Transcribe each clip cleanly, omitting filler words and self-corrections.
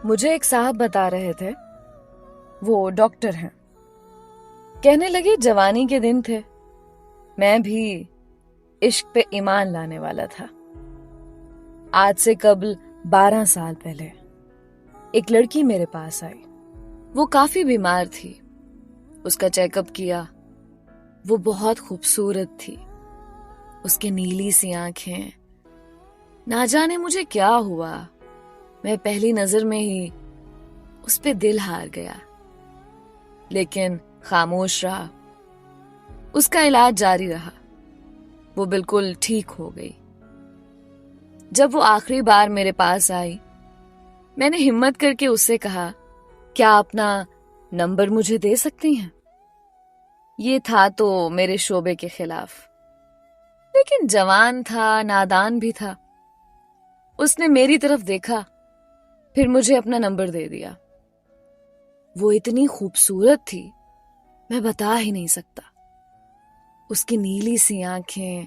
مجھے ایک صاحب بتا رہے تھے، وہ ڈاکٹر ہیں. کہنے لگے جوانی کے دن تھے، میں بھی عشق پہ ایمان لانے والا تھا. آج سے قبل 12 سال پہلے ایک لڑکی میرے پاس آئی. وہ کافی بیمار تھی. اس کا چیک اپ کیا. وہ بہت خوبصورت تھی. اس کی نیلی سی آنکھیں. نہ جانے مجھے کیا ہوا، میں پہلی نظر میں ہی اس پہ دل ہار گیا، لیکن خاموش رہا. اس کا علاج جاری رہا. وہ بالکل ٹھیک ہو گئی. جب وہ آخری بار میرے پاس آئی، میں نے ہمت کر کے اس سے کہا، کیا اپنا نمبر مجھے دے سکتی ہیں؟ یہ تھا تو میرے شعبے کے خلاف، لیکن جوان تھا، نادان بھی تھا. اس نے میری طرف دیکھا، پھر مجھے اپنا نمبر دے دیا. وہ اتنی خوبصورت تھی، میں بتا ہی نہیں سکتا. اس کی نیلی سی آنکھیں،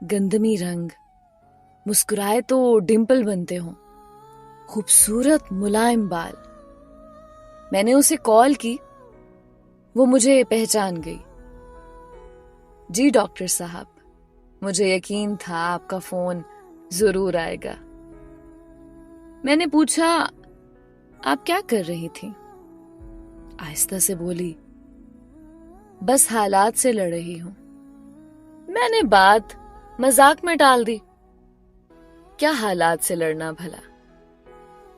گندمی رنگ، مسکرائے تو ڈمپل بنتے ہوں، خوبصورت ملائم بال. میں نے اسے کال کی. وہ مجھے پہچان گئی. جی ڈاکٹر صاحب، مجھے یقین تھا آپ کا فون ضرور آئے گا. میں نے پوچھا، آپ کیا کر رہی تھی؟ آہستہ سے بولی، بس حالات سے لڑ رہی ہوں. میں نے بات مذاق میں ٹال دی. کیا حالات سے لڑنا بھلا؟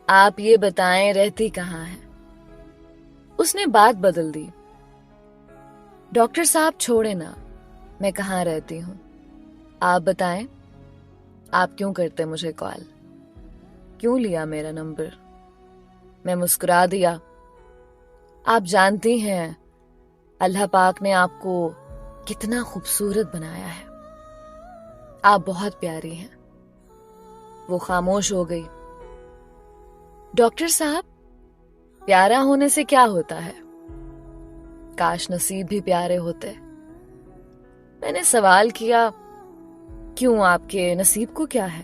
آپ یہ بتائیں رہتی کہاں ہیں؟ اس نے بات بدل دی. ڈاکٹر صاحب چھوڑے نا، میں کہاں رہتی ہوں. آپ بتائیں، آپ کیوں کرتے مجھے کال؟ کیوں لیا میرا نمبر؟ میں مسکرا دیا. آپ جانتی ہیں اللہ پاک نے آپ کو کتنا خوبصورت بنایا ہے. آپ بہت پیاری ہیں. وہ خاموش ہو گئی. ڈاکٹر صاحب، پیارا ہونے سے کیا ہوتا ہے؟ کاش نصیب بھی پیارے ہوتے. میں نے سوال کیا، کیوں، آپ کے نصیب کو کیا ہے؟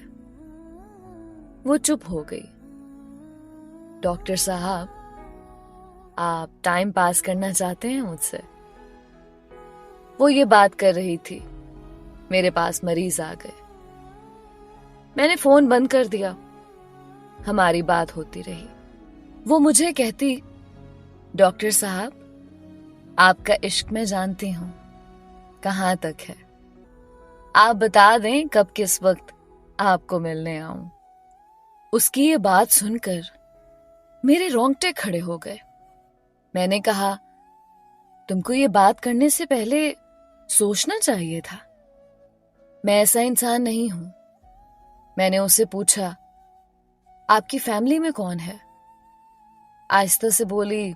وہ چپ ہو گئی. ڈاکٹر صاحب، آپ ٹائم پاس کرنا چاہتے ہیں مجھ سے؟ وہ یہ بات کر رہی تھی، میرے پاس مریض آ گئے. میں نے فون بند کر دیا. ہماری بات ہوتی رہی. وہ مجھے کہتی، ڈاکٹر صاحب، آپ کا عشق میں جانتی ہوں کہاں تک ہے. آپ بتا دیں کب کس وقت آپ کو ملنے آؤں. اس کی یہ بات سن کر میرے رونگٹے کھڑے ہو گئے. میں نے کہا، تم کو یہ بات کرنے سے پہلے سوچنا چاہیے تھا. میں ایسا انسان نہیں ہوں. میں نے اس سے پوچھا، آپ کی فیملی میں کون ہے؟ آہستہ سے بولی،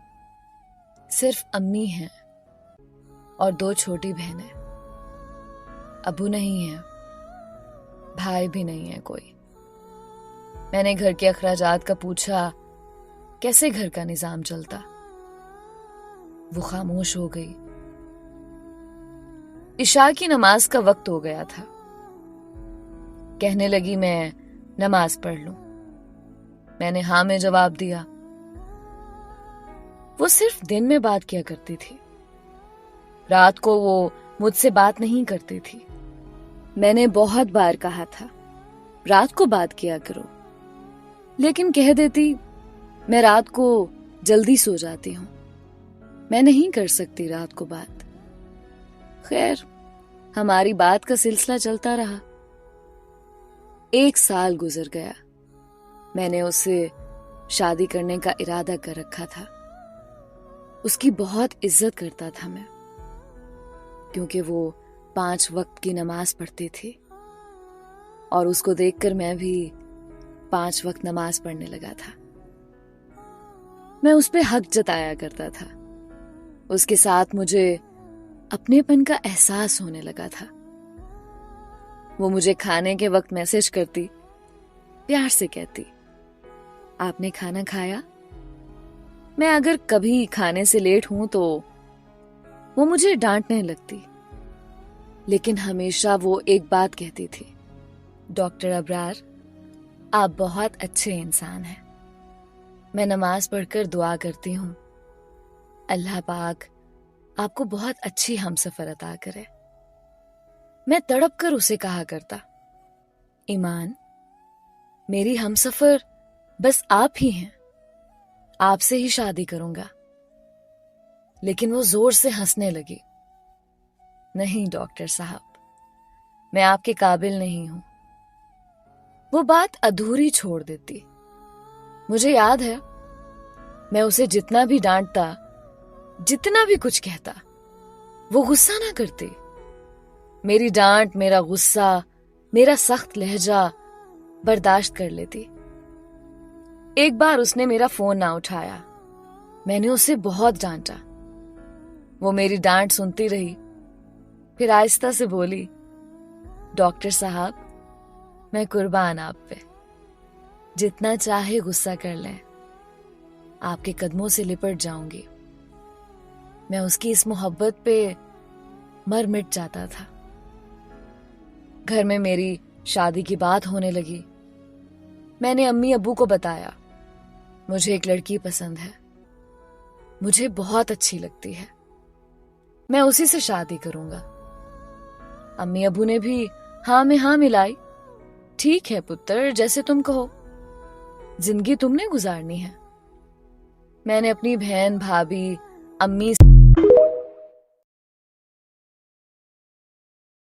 صرف امی ہیں اور 2 چھوٹی بہنیں. ابو نہیں ہے، بھائی بھی نہیں ہے کوئی. میں نے گھر کے اخراجات کا پوچھا، کیسے گھر کا نظام چلتا؟ وہ خاموش ہو گئی. عشاء کی نماز کا وقت ہو گیا تھا. کہنے لگی، میں نماز پڑھ لوں. میں نے ہاں میں جواب دیا. وہ صرف دن میں بات کیا کرتی تھی. رات کو وہ مجھ سے بات نہیں کرتی تھی. میں نے بہت بار کہا تھا، رات کو بات کیا کرو، لیکن کہہ دیتی، میں رات کو جلدی سو جاتی ہوں، میں نہیں کر سکتی رات کو بات. خیر، ہماری بات کا سلسلہ چلتا رہا. 1 سال گزر گیا. میں نے اس سے شادی کرنے کا ارادہ کر رکھا تھا. اس کی بہت عزت کرتا تھا میں، کیونکہ وہ 5 وقت کی نماز پڑھتی تھی، اور اس کو دیکھ کر میں بھی 5 وقت نماز پڑھنے لگا تھا. میں اس پہ حق جتایا کرتا تھا. اس کے ساتھ مجھے اپنے پن کا احساس ہونے لگا تھا. وہ مجھے کھانے کے وقت میسج کرتی، پیار سے کہتی، آپ نے کھانا کھایا؟ میں اگر کبھی کھانے سے لیٹ ہوں تو وہ مجھے ڈانٹنے لگتی، لیکن ہمیشہ وہ ایک بات کہتی تھی، ڈاکٹر ابرار، آپ بہت اچھے انسان ہیں. میں نماز پڑھ کر دعا کرتی ہوں، اللہ پاک آپ کو بہت اچھی ہمسفر عطا کرے۔ میں تڑپ کر اسے کہا کرتا، ایمان، میری ہمسفر بس آپ ہی ہیں، آپ سے ہی شادی کروں گا۔ لیکن وہ زور سے ہنسنے لگی۔ نہیں ڈاکٹر صاحب، میں آپ کے قابل نہیں ہوں۔ وہ بات ادھوری چھوڑ دیتی۔ مجھے یاد ہے میں اسے جتنا بھی ڈانٹتا، جتنا بھی کچھ کہتا، وہ غصہ نہ کرتی۔ میری ڈانٹ، میرا غصہ، میرا سخت لہجہ برداشت کر لیتی۔ ایک بار اس نے میرا فون نہ اٹھایا، میں نے اسے بہت ڈانٹا۔ وہ میری ڈانٹ سنتی رہی، پھر آہستہ سے بولی، ڈاکٹر صاحب میں قربان آپ پہ، جتنا چاہے غصہ کر لیں، آپ کے قدموں سے لپٹ جاؤں گی۔ میں اس کی اس محبت پہ مر مٹ جاتا تھا۔ گھر میں میری شادی کی بات ہونے لگی۔ میں نے امی ابو کو بتایا، مجھے ایک لڑکی پسند ہے، مجھے بہت اچھی لگتی ہے، میں اسی سے شادی کروں گا۔ امی ابو نے بھی ہاں میں ہاں ملائی۔ ٹھیک ہے پتر، جیسے تم کہو، زندگی تم نے گزارنی ہے۔ میں نے اپنی بہن، بھابھی، امی